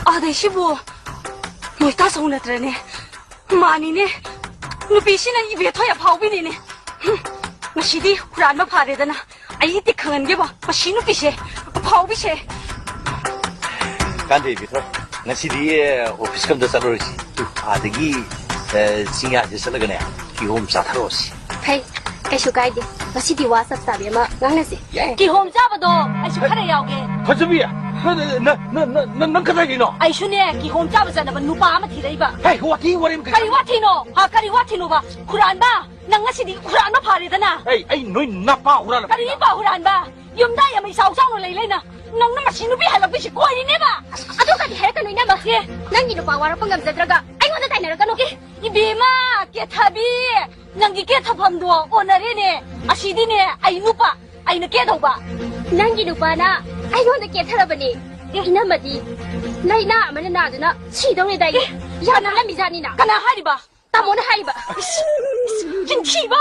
아들 시부 뭐 다 손에들네 많이네 누비시는 입에 터야 파우비네 마시디 후란마 파래더나 아이디 강한 게 봐. 마시누 비세. 파우비세. 간대 비서. 나시디 오피스 감도 살로시. 아득이 싱야지 살거네. 기홈 사타로시. 헤이. 애쇼가이디. 마시디 와서 사비마 강내시. 기홈 잡아도 아이쇼 카레 야오게. 허즈비야. 나 그다기노. 아이쇼네 기홈 잡아잖아. 누바 아마 티레이바. 헤이 와티 와림. 카리와티노. 아 카리와티노 봐. 쿠란바. 낭아시디 쿠란마 파래더나. 에이 너희 나빠 우라라. 카리바 쿠란바. 염다야 뭐 사우사우노 레이레나. 낭나 마시누비 할라비시 꼬이네바. 아도까지 해가 너희나마. 예. 낭기도 바와라 뻥감 자들가. 아이고나 다이나라가노. 이베마 깨타비. 낭기 깨타밤도 오늘이네. 아시디네. 아이누빠. 아이는 깨도봐. 낭기도 바나. 아이고나 깨타라바니. 이나마디. 나이나 아마나 나드나. 시동에 다이. 야나라 미자니나. 가나 하리바. 따모나 하이바. 진티바.